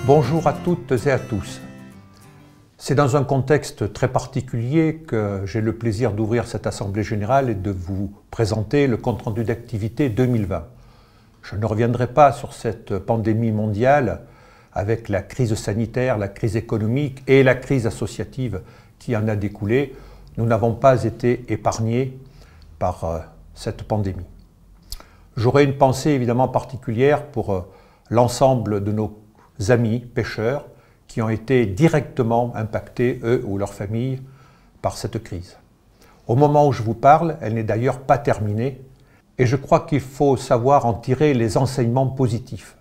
Bonjour à toutes et à tous. C'est dans un contexte très particulier que j'ai le plaisir d'ouvrir cette Assemblée générale et de vous présenter le compte-rendu d'activité 2020. Je ne reviendrai pas sur cette pandémie mondiale avec la crise sanitaire, la crise économique et la crise associative qui en a découlé. Nous n'avons pas été épargnés par cette pandémie. J'aurai une pensée évidemment particulière pour l'ensemble de nos amis pêcheurs qui ont été directement impactés, eux ou leurs familles, par cette crise. Au moment où je vous parle, elle n'est d'ailleurs pas terminée et je crois qu'il faut savoir en tirer les enseignements positifs.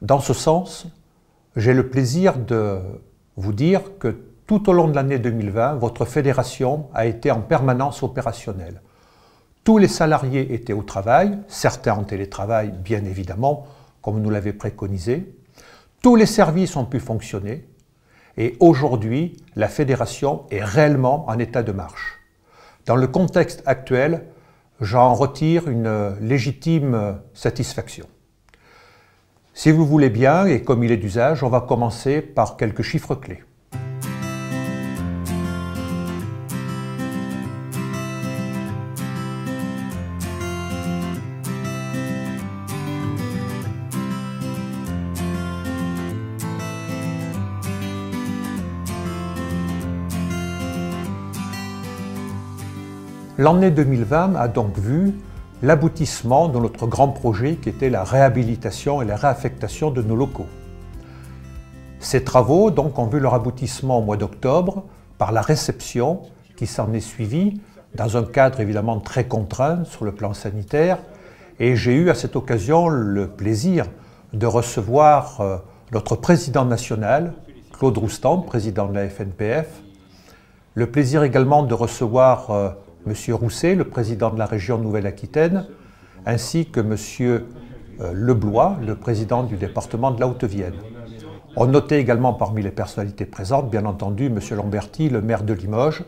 Dans ce sens, j'ai le plaisir de vous dire que tout au long de l'année 2020, votre fédération a été en permanence opérationnelle. Tous les salariés étaient au travail, certains en télétravail bien évidemment, comme nous l'avait préconisé. Tous les services ont pu fonctionner et aujourd'hui, la fédération est réellement en état de marche. Dans le contexte actuel, j'en retire une légitime satisfaction. Si vous voulez bien, et comme il est d'usage, on va commencer par quelques chiffres clés. L'année 2020 a donc vu l'aboutissement de notre grand projet qui était la réhabilitation et la réaffectation de nos locaux. Ces travaux donc ont vu leur aboutissement au mois d'octobre par la réception qui s'en est suivie dans un cadre évidemment très contraint sur le plan sanitaire et j'ai eu à cette occasion le plaisir de recevoir notre président national, Claude Roustan, président de la FNPF, le plaisir également de recevoir M. Rousset, le président de la région Nouvelle-Aquitaine, ainsi que M. Leblois, le président du département de la Haute-Vienne. On notait également parmi les personnalités présentes, bien entendu, M. Lamberti, le maire de Limoges,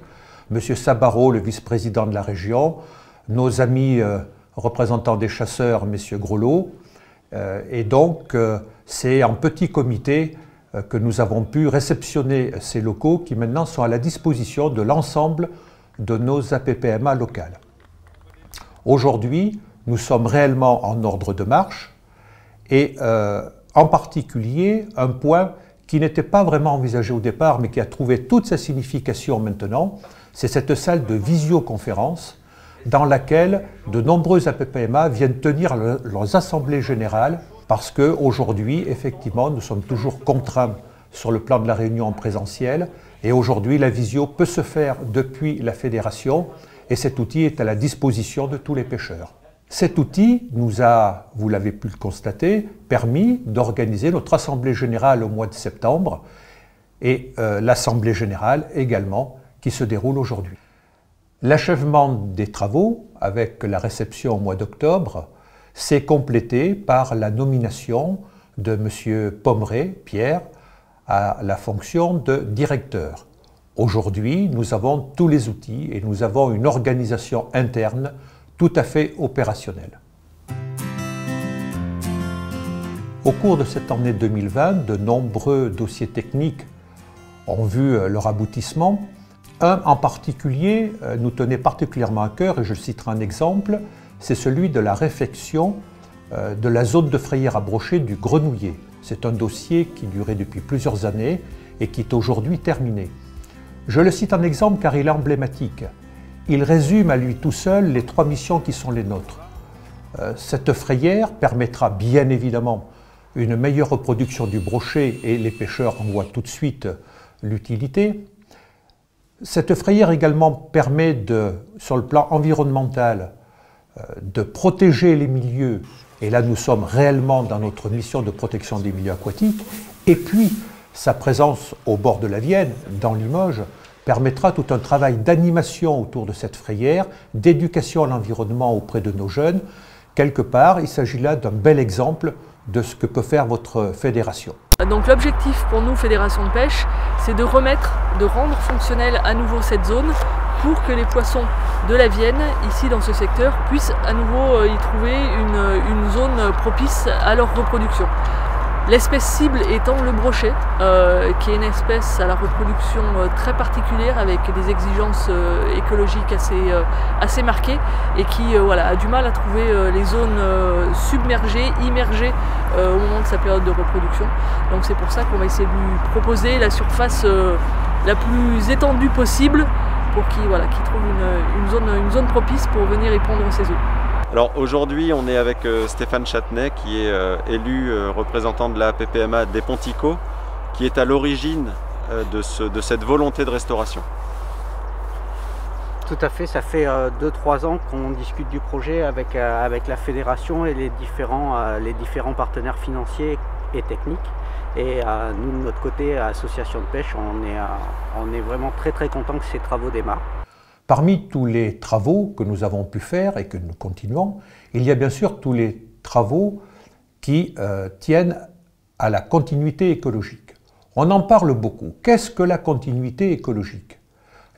M. Sabaro, le vice-président de la région, nos amis représentants des chasseurs, M. Grelot, et donc c'est en petit comité que nous avons pu réceptionner ces locaux qui maintenant sont à la disposition de l'ensemble de nos APPMA locales. Aujourd'hui, nous sommes réellement en ordre de marche et en particulier un point qui n'était pas vraiment envisagé au départ mais qui a trouvé toute sa signification maintenant, c'est cette salle de visioconférence dans laquelle de nombreux APPMA viennent tenir leurs assemblées générales parce qu'aujourd'hui, effectivement, nous sommes toujours contraints sur le plan de la réunion en présentiel et aujourd'hui, la visio peut se faire depuis la fédération et cet outil est à la disposition de tous les pêcheurs. Cet outil nous a, vous l'avez pu le constater, permis d'organiser notre assemblée générale au mois de septembre et l'assemblée générale également qui se déroule aujourd'hui. L'achèvement des travaux avec la réception au mois d'octobre s'est complété par la nomination de M. Pommeret, Pierre, à la fonction de directeur. Aujourd'hui, nous avons tous les outils et nous avons une organisation interne tout à fait opérationnelle. Au cours de cette année 2020, de nombreux dossiers techniques ont vu leur aboutissement. Un en particulier nous tenait particulièrement à cœur, et je citerai un exemple, c'est celui de la réfection de la zone de frayère à brocher du Grenouiller. C'est un dossier qui durait depuis plusieurs années et qui est aujourd'hui terminé. Je le cite en exemple car il est emblématique. Il résume à lui tout seul les trois missions qui sont les nôtres. Cette frayère permettra bien évidemment une meilleure reproduction du brochet et les pêcheurs en voient tout de suite l'utilité. Cette frayère également permet sur le plan environnemental de protéger les milieux. Et là, nous sommes réellement dans notre mission de protection des milieux aquatiques. Et puis, sa présence au bord de la Vienne, dans Limoges, permettra tout un travail d'animation autour de cette frayère, d'éducation à l'environnement auprès de nos jeunes. Quelque part, il s'agit là d'un bel exemple de ce que peut faire votre fédération. Donc l'objectif pour nous, Fédération de pêche, c'est de rendre fonctionnelle à nouveau cette zone pour que les poissons de la Vienne, ici dans ce secteur, puissent à nouveau y trouver une zone propice à leur reproduction. L'espèce cible étant le brochet, qui est une espèce à la reproduction très particulière avec des exigences écologiques assez marquées et qui a du mal à trouver les zones submergées, immergées au moment de sa période de reproduction. Donc c'est pour ça qu'on va essayer de lui proposer la surface la plus étendue possible pour qu'il trouve une zone propice pour venir y pondre ses œufs. Alors aujourd'hui on est avec Stéphane Châtenay qui est élu représentant de la PPMA des Ponticaux, qui est à l'origine de cette volonté de restauration. Tout à fait, ça fait 2-3 ans qu'on discute du projet avec la fédération et les différents partenaires financiers et techniques. Et nous de notre côté, à l'association de pêche, on est vraiment très contents que ces travaux démarrent. Parmi tous les travaux que nous avons pu faire et que nous continuons, il y a bien sûr tous les travaux qui tiennent à la continuité écologique. On en parle beaucoup. Qu'est-ce que la continuité écologique?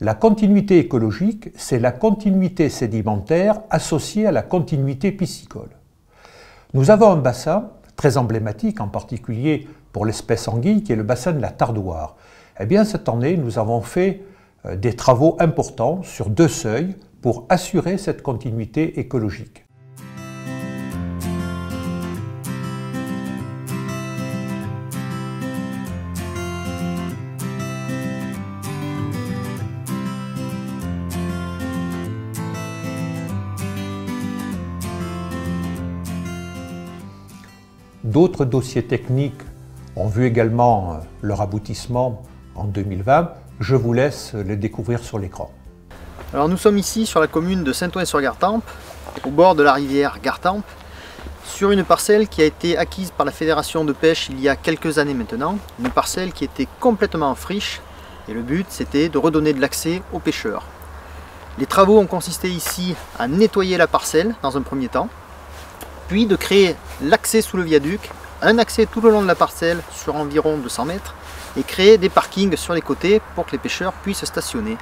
La continuité écologique, c'est la continuité sédimentaire associée à la continuité piscicole. Nous avons un bassin très emblématique, en particulier pour l'espèce anguille, qui est le bassin de la Tardoire. Eh bien, cette année, nous avons fait des travaux importants sur 2 seuils pour assurer cette continuité écologique. D'autres dossiers techniques ont vu également leur aboutissement en 2020. Je vous laisse les découvrir sur l'écran. Alors nous sommes ici sur la commune de Saint-Ouen-sur-Gartempe, au bord de la rivière Gartempe, sur une parcelle qui a été acquise par la fédération de pêche il y a quelques années maintenant, une parcelle qui était complètement en friche, et le but c'était de redonner de l'accès aux pêcheurs. Les travaux ont consisté ici à nettoyer la parcelle dans un premier temps, puis de créer l'accès sous le viaduc, un accès tout le long de la parcelle sur environ 200 mètres, et créer des parkings sur les côtés pour que les pêcheurs puissent stationner.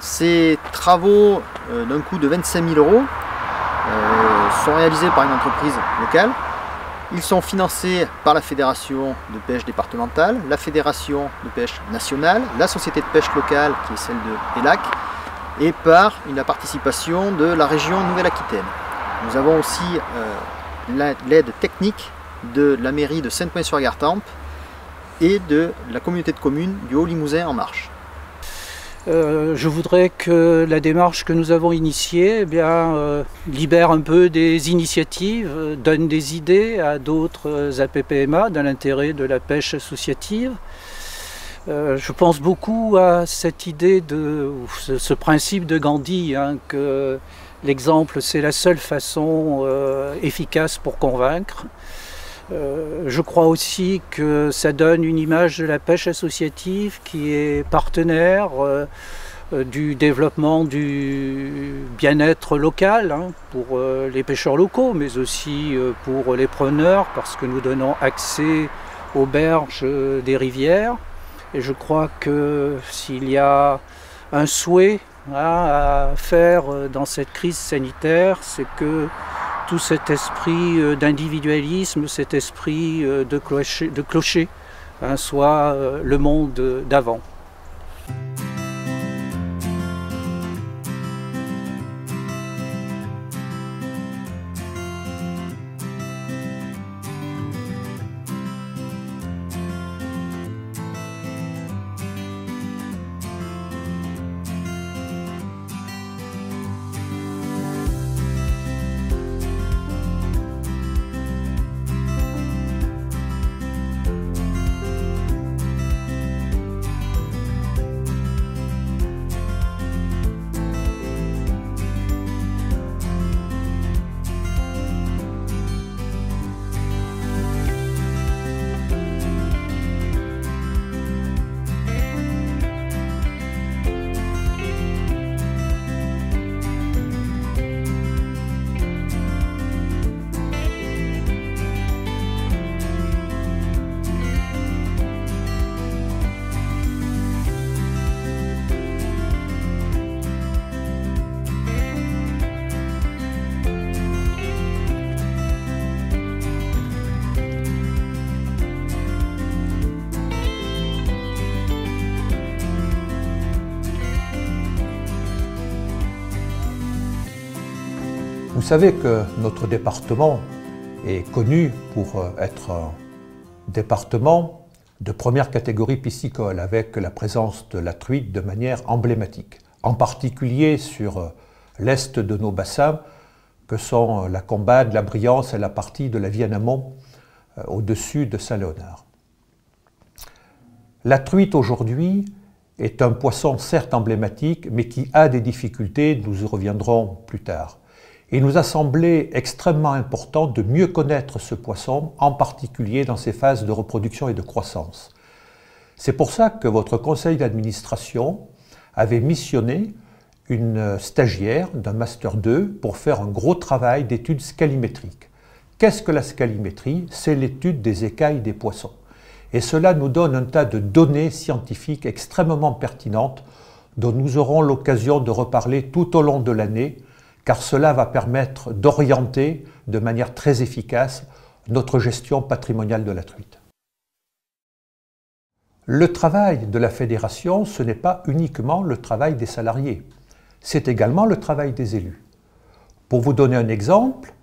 Ces travaux d'un coût de 25 000 € sont réalisés par une entreprise locale. Ils sont financés par la fédération de pêche départementale, la fédération de pêche nationale, la société de pêche locale qui est celle de Pélac, et par la participation de la région Nouvelle-Aquitaine. Nous avons aussi l'aide technique de la mairie de Saint-Ouen-sur-Gartempe et de la communauté de communes du Haut-Limousin en Marche. Je voudrais que la démarche que nous avons initiée libère un peu des initiatives, donne des idées à d'autres APPMA dans l'intérêt de la pêche associative. Je pense beaucoup à cette idée ce principe de Gandhi, que l'exemple c'est la seule façon efficace pour convaincre. Je crois aussi que ça donne une image de la pêche associative qui est partenaire du développement du bien-être local pour les pêcheurs locaux, mais aussi pour les preneurs, parce que nous donnons accès aux berges des rivières. Et je crois que s'il y a un souhait à faire dans cette crise sanitaire, c'est que tout cet esprit d'individualisme, cet esprit de clocher, soit le monde d'avant. Vous savez que notre département est connu pour être un département de première catégorie piscicole, avec la présence de la truite de manière emblématique, en particulier sur l'est de nos bassins, que sont la Combade, la Briance et la partie de la Vienne amont au-dessus de Saint-Léonard. La truite aujourd'hui est un poisson certes emblématique, mais qui a des difficultés, nous y reviendrons plus tard. Il nous a semblé extrêmement important de mieux connaître ce poisson, en particulier dans ses phases de reproduction et de croissance. C'est pour ça que votre conseil d'administration avait missionné une stagiaire d'un Master 2 pour faire un gros travail d'études scalimétriques. Qu'est-ce que la scalimétrie? C'est l'étude des écailles des poissons. Et cela nous donne un tas de données scientifiques extrêmement pertinentes dont nous aurons l'occasion de reparler tout au long de l'année, car cela va permettre d'orienter de manière très efficace notre gestion patrimoniale de la truite. Le travail de la fédération, ce n'est pas uniquement le travail des salariés, c'est également le travail des élus. Pour vous donner un exemple,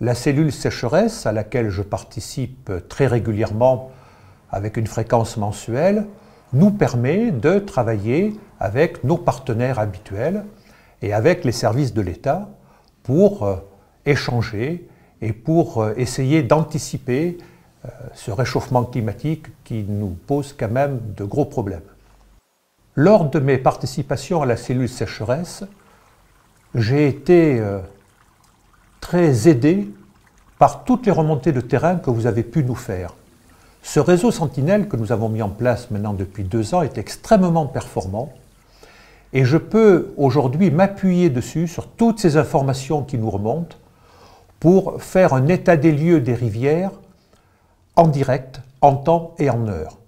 la cellule sécheresse à laquelle je participe très régulièrement avec une fréquence mensuelle, nous permet de travailler avec nos partenaires habituels et avec les services de l'État pour échanger et pour essayer d'anticiper ce réchauffement climatique qui nous pose quand même de gros problèmes. Lors de mes participations à la cellule sécheresse, j'ai été très aidé par toutes les remontées de terrain que vous avez pu nous faire. Ce réseau Sentinelle que nous avons mis en place maintenant depuis 2 ans est extrêmement performant et je peux aujourd'hui m'appuyer dessus sur toutes ces informations qui nous remontent pour faire un état des lieux des rivières en direct, en temps et en heure.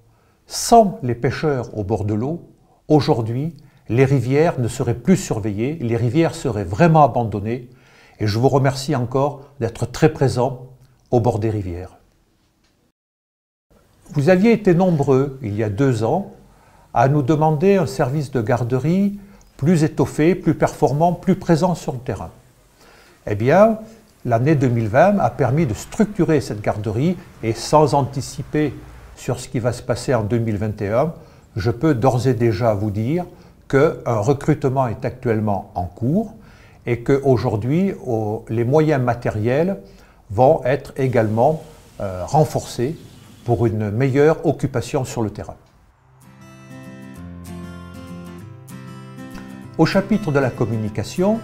Sans les pêcheurs au bord de l'eau, aujourd'hui, les rivières ne seraient plus surveillées, les rivières seraient vraiment abandonnées et je vous remercie encore d'être très présent au bord des rivières. Vous aviez été nombreux, il y a 2 ans, à nous demander un service de garderie plus étoffé, plus performant, plus présent sur le terrain. Eh bien, l'année 2020 a permis de structurer cette garderie et sans anticiper sur ce qui va se passer en 2021, je peux d'ores et déjà vous dire qu'un recrutement est actuellement en cours et qu'aujourd'hui, les moyens matériels vont être également renforcés pour une meilleure occupation sur le terrain. Au chapitre de la communication,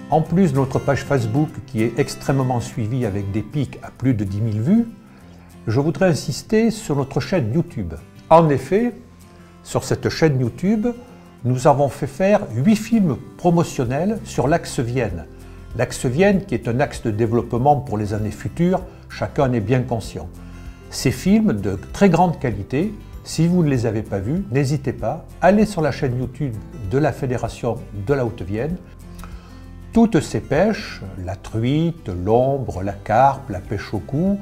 en plus de notre page Facebook qui est extrêmement suivie avec des pics à plus de 10 000 vues, je voudrais insister sur notre chaîne YouTube. En effet, sur cette chaîne YouTube, nous avons fait faire 8 films promotionnels sur l'axe Vienne. L'axe Vienne qui est un axe de développement pour les années futures, chacun en est bien conscient. Ces films de très grande qualité, si vous ne les avez pas vus, n'hésitez pas, allez sur la chaîne YouTube de la Fédération de la Haute-Vienne. Toutes ces pêches, la truite, l'ombre, la carpe, la pêche au cou,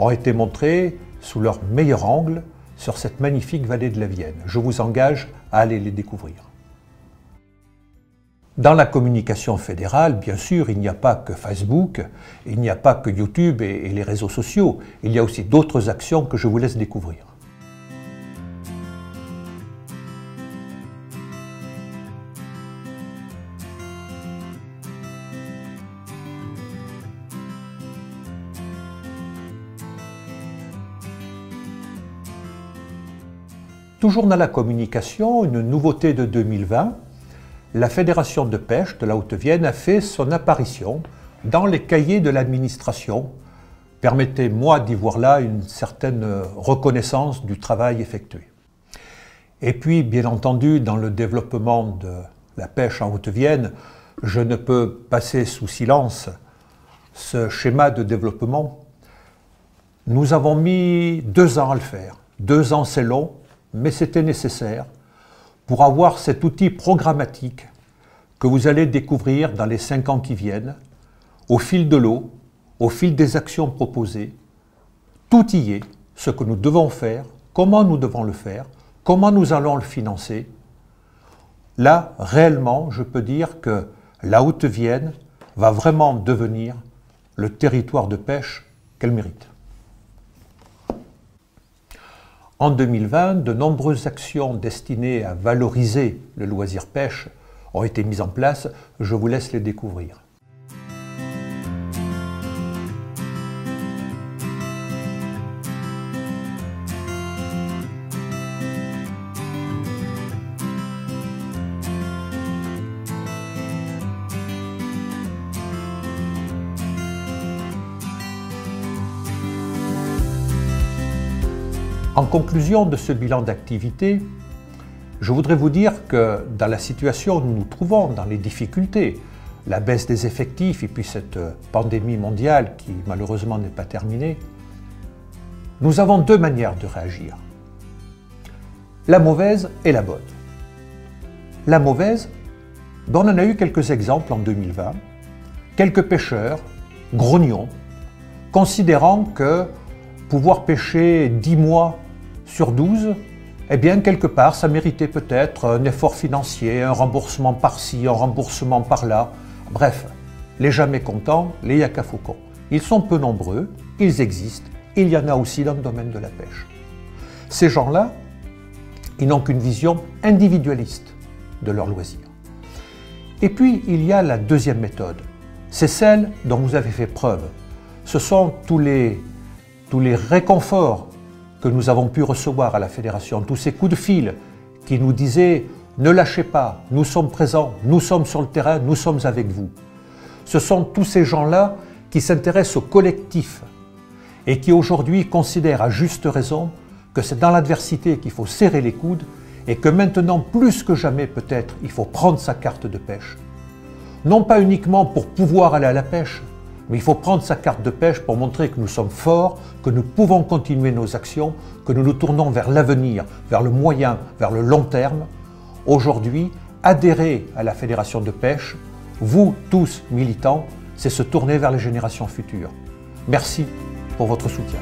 ont été montrées sous leur meilleur angle sur cette magnifique vallée de la Vienne. Je vous engage à aller les découvrir. Dans la communication fédérale, bien sûr, il n'y a pas que Facebook, il n'y a pas que YouTube et les réseaux sociaux, il y a aussi d'autres actions que je vous laisse découvrir. Toujours dans la communication, une nouveauté de 2020, la Fédération de pêche de la Haute-Vienne a fait son apparition dans les cahiers de l'administration. Permettez-moi d'y voir là une certaine reconnaissance du travail effectué. Et puis, bien entendu, dans le développement de la pêche en Haute-Vienne, je ne peux passer sous silence ce schéma de développement. Nous avons mis 2 ans à le faire. 2 ans, c'est long, mais c'était nécessaire pour avoir cet outil programmatique que vous allez découvrir dans les 5 ans qui viennent, au fil de l'eau, au fil des actions proposées. Tout y est, ce que nous devons faire, comment nous devons le faire, comment nous allons le financer. Là, réellement, je peux dire que la Haute-Vienne va vraiment devenir le territoire de pêche qu'elle mérite. En 2020, de nombreuses actions destinées à valoriser le loisir pêche ont été mises en place. Je vous laisse les découvrir. En conclusion de ce bilan d'activité, je voudrais vous dire que dans la situation où nous nous trouvons, dans les difficultés, la baisse des effectifs et puis cette pandémie mondiale qui malheureusement n'est pas terminée, nous avons deux manières de réagir. La mauvaise et la bonne. La mauvaise, on en a eu quelques exemples en 2020, quelques pêcheurs, grognons, considérant que pouvoir pêcher 10 mois sur 12, eh bien, quelque part, ça méritait peut-être un effort financier, un remboursement par-ci, un remboursement par-là. Bref, les jamais contents, les yakafaucons. Ils sont peu nombreux, ils existent, il y en a aussi dans le domaine de la pêche. Ces gens-là, ils n'ont qu'une vision individualiste de leur loisir. Et puis, il y a la deuxième méthode. C'est celle dont vous avez fait preuve. Ce sont tous les réconforts que nous avons pu recevoir à la Fédération, tous ces coups de fil qui nous disaient « Ne lâchez pas, nous sommes présents, nous sommes sur le terrain, nous sommes avec vous ». Ce sont tous ces gens-là qui s'intéressent au collectif et qui aujourd'hui considèrent à juste raison que c'est dans l'adversité qu'il faut serrer les coudes et que maintenant, plus que jamais peut-être, il faut prendre sa carte de pêche. Non pas uniquement pour pouvoir aller à la pêche, mais il faut prendre sa carte de pêche pour montrer que nous sommes forts, que nous pouvons continuer nos actions, que nous nous tournons vers l'avenir, vers le moyen, vers le long terme. Aujourd'hui, adhérer à la Fédération de pêche, vous tous militants, c'est se tourner vers les générations futures. Merci pour votre soutien.